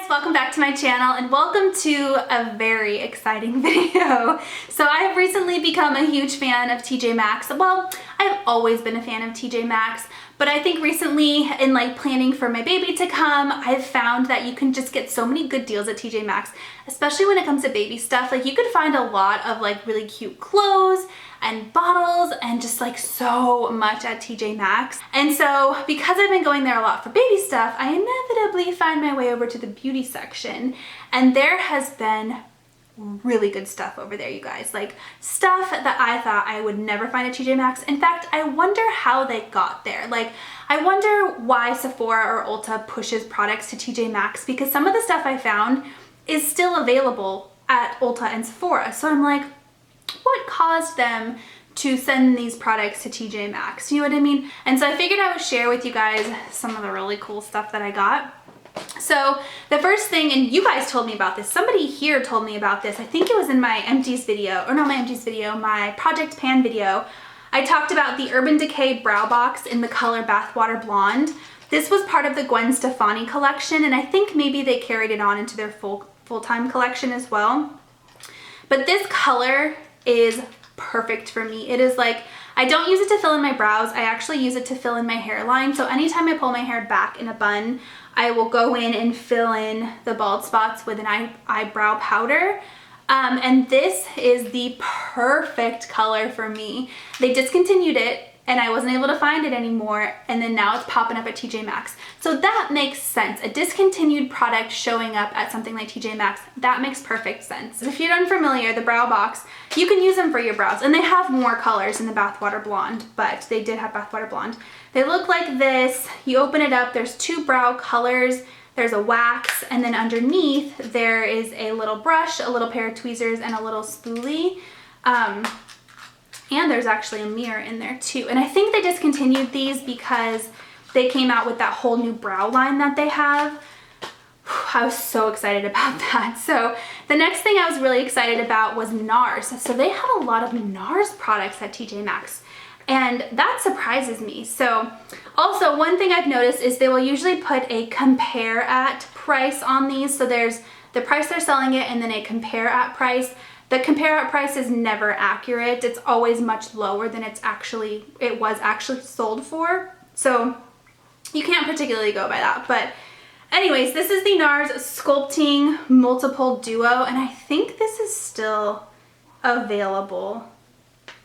welcome back to my channel and welcome to a very exciting video. So I have recently become a huge fan of TJ Maxx. Well, I've always been a fan of TJ Maxx, but I think recently in planning for my baby to come, I've found that you can just get so many good deals at TJ Maxx, especially when it comes to baby stuff. You could find a lot of really cute clothes and bottles and just so much at TJ Maxx. And so because I've been going there a lot for baby stuff, I inevitably find my way over to the beauty section, and there has been really good stuff over there, you guys. Stuff that I thought I would never find at TJ Maxx. In fact, I wonder how they got there. I wonder why Sephora or Ulta pushes products to TJ Maxx, because some of the stuff I found is still available at Ulta and Sephora. So I'm like, what caused them to send these products to TJ Maxx? You know what I mean? And so I figured I would share with you guys some of the really cool stuff that I got. So the first thing, and you guys told me about this, somebody here told me about this, I think it was in my empties video, or not my empties video, my Project Pan video. I talked about the Urban Decay Brow Box in the color Bathwater Blonde. This was part of the Gwen Stefani collection, and I think maybe they carried it on into their full-time collection as well. But this color is perfect for me. It is I don't use it to fill in my brows, I actually use it to fill in my hairline. So anytime I pull my hair back in a bun, I will go in and fill in the bald spots with an eyebrow powder. And this is the perfect color for me. They discontinued it and I wasn't able to find it anymore, and then now it's popping up at TJ Maxx. So that makes sense. A discontinued product showing up at something like TJ Maxx, that makes perfect sense. If you're unfamiliar, the Brow Box, you can use them for your brows, and they have more colors in the Bathwater Blonde, but they did have Bathwater Blonde. They look like this. You open it up, there's two brow colors, there's a wax, and then underneath there is a little brush, a little pair of tweezers, and a little spoolie. And there's actually a mirror in there too. And I think they discontinued these because they came out with that whole new brow line that they have. I was so excited about that. So the next thing I was really excited about was NARS. So they have a lot of NARS products at TJ Maxx, and that surprises me. So also one thing I've noticed is they will usually put a compare at price on these. So there's the price they're selling it and then a compare at price. The compare at price is never accurate. It's always much lower than it was actually sold for. So you can't particularly go by that. But anyways, this is the NARS Sculpting Multiple Duo, and I think this is still available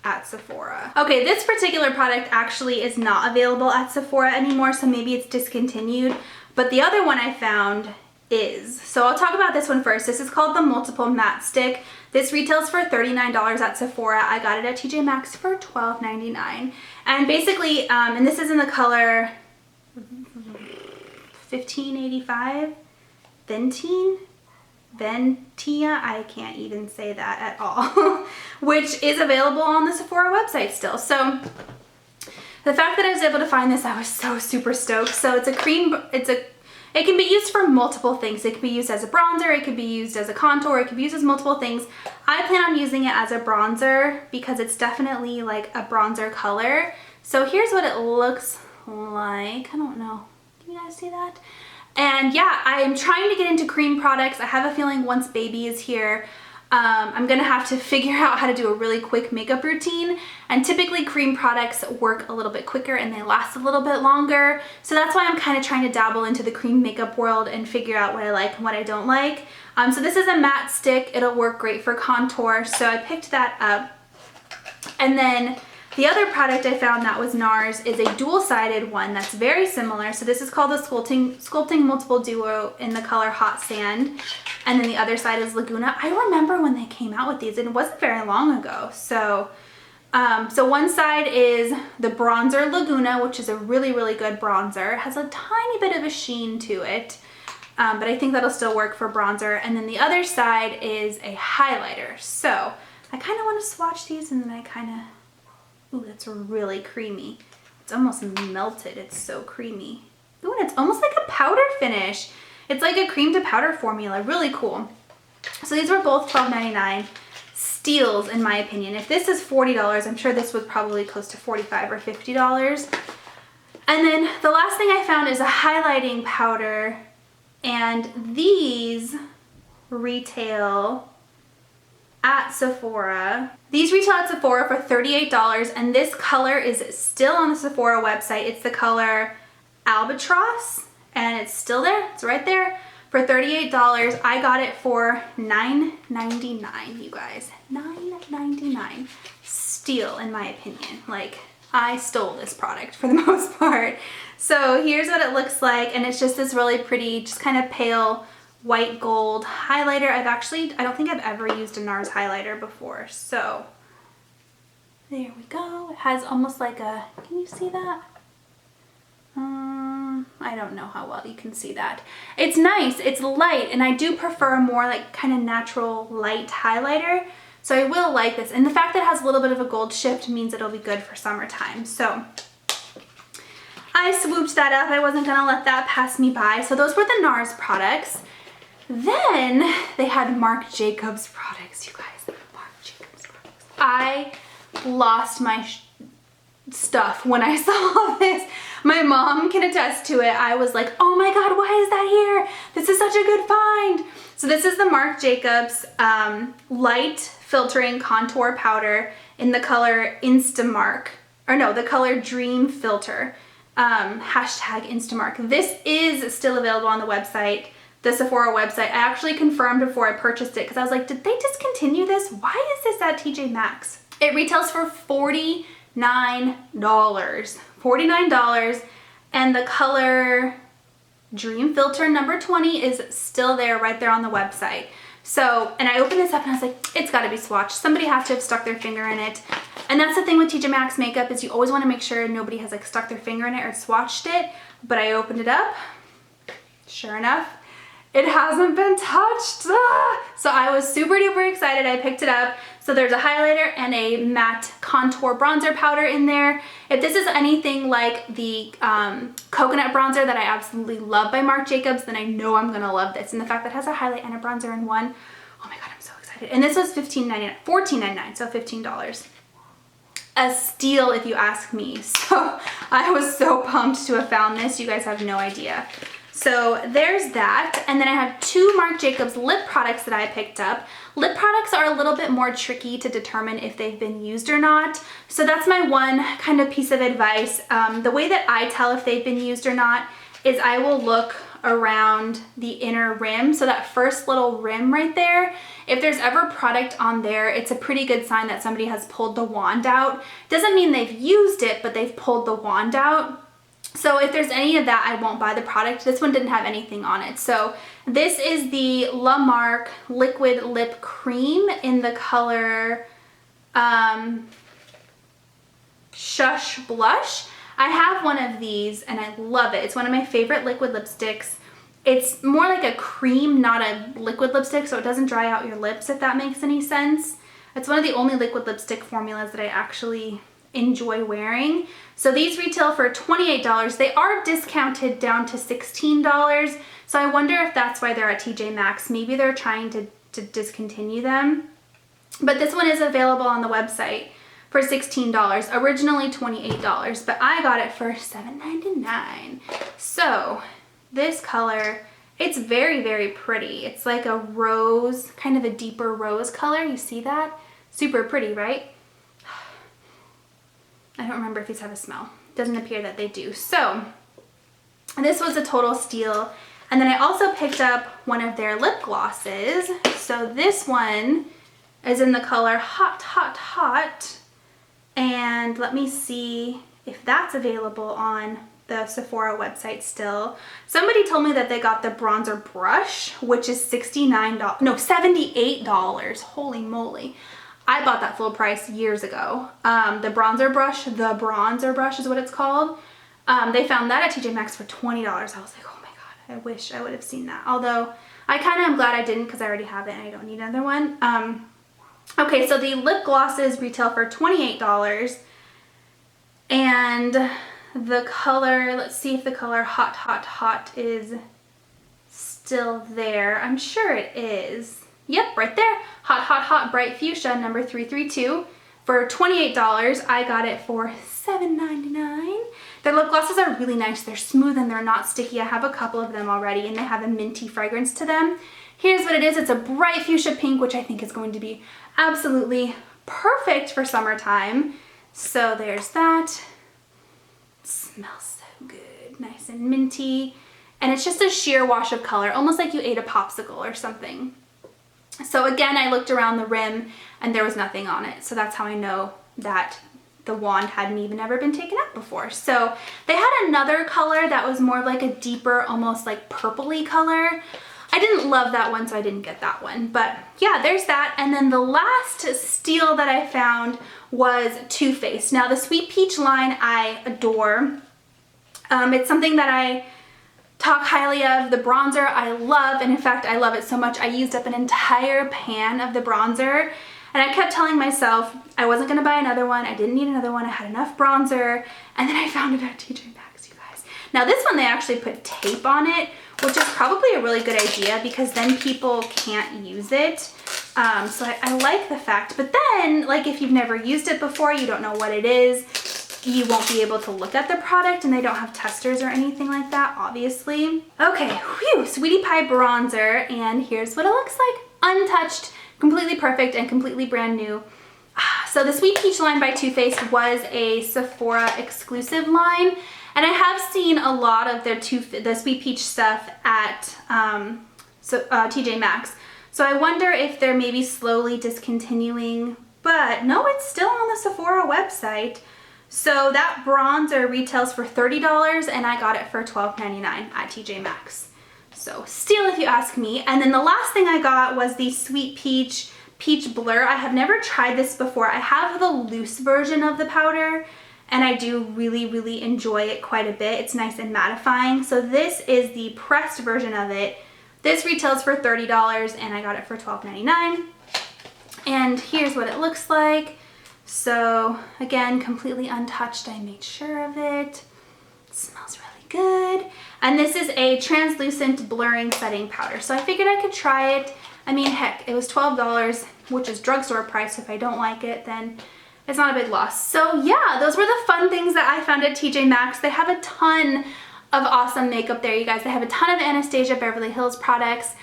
at Sephora. Okay, this particular product actually is not available at Sephora anymore, so maybe it's discontinued, but the other one I found is. So I'll talk about this one first. This is called the Multiple Matte Stick. This retails for $39 at Sephora. I got it at TJ Maxx for $12.99. And basically, and this is in the color 1585, Ventia, I can't even say that at all, which is available on the Sephora website still. So the fact that I was able to find this, I was so super stoked. So it's a cream, it can be used for multiple things. It can be used as a bronzer, it could be used as a contour, it could be used as multiple things. I plan on using it as a bronzer because it's definitely a bronzer color. So here's what it looks like. I don't know. Can you guys see that? And yeah, I am trying to get into cream products. I have a feeling once baby is here, I'm gonna have to figure out how to do a really quick makeup routine, and typically cream products work a little bit quicker and they last a little bit longer. So that's why I'm kind of trying to dabble into the cream makeup world and figure out what I like and what I don't like. So this is a matte stick. It'll work great for contour, so I picked that up. And then the other product I found that was NARS is a dual-sided one that's very similar. So this is called the Sculpting Multiple Duo in the color Hot Sand. And then the other side is Laguna. I remember when they came out with these, and it wasn't very long ago. So, so one side is the bronzer Laguna, which is a really, really good bronzer. It has a tiny bit of a sheen to it, but I think that'll still work for bronzer. And then the other side is a highlighter. So I kind of want to swatch these, and then I kind of, ooh, that's really creamy. It's almost melted. It's so creamy. Ooh, and it's almost like a powder finish. It's like a cream to powder formula. Really cool. So these were both $12.99. Steals, in my opinion. If this is $40, I'm sure this was probably close to $45 or $50. And then the last thing I found is a highlighting powder And these retail at Sephora. These retail at Sephora for $38, and this color is still on the Sephora website. It's the color Albatross, and it's still there. It's right there for $38. I got it for $9.99, you guys. $9.99. Steal, in my opinion. Like, I stole this product for the most part. So here's what it looks like, and it's just this really pretty, just kind of pale white gold highlighter. I don't think I've ever used a NARS highlighter before. So there we go. It has almost like a, can you see that? I don't know how well you can see that. It's nice, it's light, and I do prefer a more like kind of natural light highlighter. So I will like this. And the fact that it has a little bit of a gold shift means it'll be good for summertime. So I swooped that up. I wasn't gonna let that pass me by. So those were the NARS products. Then they had Marc Jacobs products, you guys. Marc Jacobs products. I lost my stuff when I saw this. My mom can attest to it. I was like, oh my God, why is that here? This is such a good find. So this is the Marc Jacobs light filtering contour powder in the color Instamark, or no, the color Dream Filter, hashtag Instamark. This is still available on the website, the Sephora website. I actually confirmed before I purchased it because I was like, did they discontinue this? Why is this at TJ Maxx? It retails for $49. $49, and the color Dream Filter number 20 is still there right there on the website. So, and I opened this up and I was like, it's gotta be swatched. Somebody has to have stuck their finger in it. And that's the thing with TJ Maxx makeup, is you always wanna make sure nobody has like stuck their finger in it or swatched it. But I opened it up, sure enough, it hasn't been touched. So I was super duper excited. I picked it up. So there's a highlighter and a matte contour bronzer powder in there. If this is anything like the coconut bronzer that I absolutely love by Marc Jacobs, then I know I'm gonna love this. And the fact that it has a highlight and a bronzer in one, oh my God, I'm so excited. And this was $14.99, so $15. A steal if you ask me. So I was so pumped to have found this. You guys have no idea. So there's that. And then I have two Marc Jacobs lip products that I picked up. Lip products are a little bit more tricky to determine if they've been used or not. So that's my one kind of piece of advice. The way that I tell if they've been used or not is I will look around the inner rim. So that first little rim right there, if there's ever product on there, it's a pretty good sign that somebody has pulled the wand out. Doesn't mean they've used it, but they've pulled the wand out. So if there's any of that, I won't buy the product. This one didn't have anything on it. So this is the La Marque Liquid Lip Cream in the color Shush Blush. I have one of these and I love it. It's one of my favorite liquid lipsticks. It's more like a cream, not a liquid lipstick, so it doesn't dry out your lips, if that makes any sense. It's one of the only liquid lipstick formulas that I actually enjoy wearing. So these retail for $28. They are discounted down to $16. So I wonder if that's why they're at TJ Maxx. Maybe they're trying to discontinue them. But this one is available on the website for $16. Originally $28, but I got it for $7.99. So this color, it's very, very pretty. It's like a rose, kind of a deeper rose color. You see that? Super pretty, right? I don't remember if these have a smell. Doesn't appear that they do. So this was a total steal. And then I also picked up one of their lip glosses. So this one is in the color Hot, Hot, Hot. And let me see if that's available on the Sephora website still. Somebody told me that they got the bronzer brush, which is $78. Holy moly. I bought that full price years ago. The bronzer brush is what it's called. They found that at TJ Maxx for $20. I was like, oh my God, I wish I would have seen that. Although I kind of am glad I didn't because I already have it and I don't need another one. Okay, so the lip glosses retail for $28. And the color, let's see if the color Hot, Hot, Hot is still there. I'm sure it is. Yep, right there. Hot, Hot, Hot Bright Fuchsia number 332 for $28. I got it for $7.99. Their lip glosses are really nice. They're smooth and they're not sticky. I have a couple of them already and they have a minty fragrance to them. Here's what it is. It's a bright fuchsia pink, which I think is going to be absolutely perfect for summertime. So there's that. It smells so good, nice and minty. And it's just a sheer wash of color, almost like you ate a popsicle or something. So again, I looked around the rim and there was nothing on it. So that's how I know that the wand hadn't even ever been taken out before. So they had another color that was more of like a deeper, almost like purpley color. I didn't love that one, so I didn't get that one. But yeah, there's that. And then the last steal that I found was Too Faced. Now the Sweet Peach line I adore. It's something that I talk highly of. The bronzer I love, and in fact I love it so much I used up an entire pan of the bronzer, and I kept telling myself I wasn't gonna buy another one. I didn't need another one. I had enough bronzer, and then I found it at TJ Maxx, you guys. Now this one they actually put tape on it, which is probably a really good idea because then people can't use it. So I like the fact, but then like if you've never used it before, you don't know what it is, you won't be able to look at the product, and they don't have testers or anything like that, obviously. Okay, whew, Sweetie Pie bronzer, and here's what it looks like. Untouched, completely perfect, and completely brand new. So the Sweet Peach line by Too Faced was a Sephora exclusive line, and I have seen a lot of the Sweet Peach stuff at TJ Maxx. So I wonder if they're maybe slowly discontinuing, but no, it's still on the Sephora website. So that bronzer retails for $30 and I got it for $12.99 at TJ Maxx. So steal if you ask me. And then the last thing I got was the Sweet Peach Peach Blur. I have never tried this before. I have the loose version of the powder and I do really, really enjoy it quite a bit. It's nice and mattifying. So this is the pressed version of it. This retails for $30 and I got it for $12.99. And here's what it looks like. So again, completely untouched. I made sure of it. It smells really good. And this is a translucent blurring setting powder. So I figured I could try it. I mean, heck, it was $12, which is drugstore price. If I don't like it, then it's not a big loss. So yeah, those were the fun things that I found at TJ Maxx. They have a ton of awesome makeup there, you guys. They have a ton of Anastasia Beverly Hills products.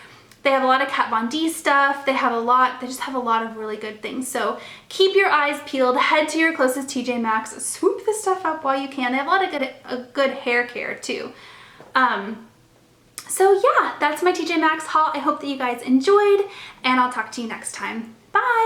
They have a lot of Kat Von D stuff. They just have a lot of really good things. So keep your eyes peeled, head to your closest TJ Maxx, swoop this stuff up while you can. They have a lot of good hair care too. So yeah, that's my TJ Maxx haul. I hope that you guys enjoyed, and I'll talk to you next time. Bye!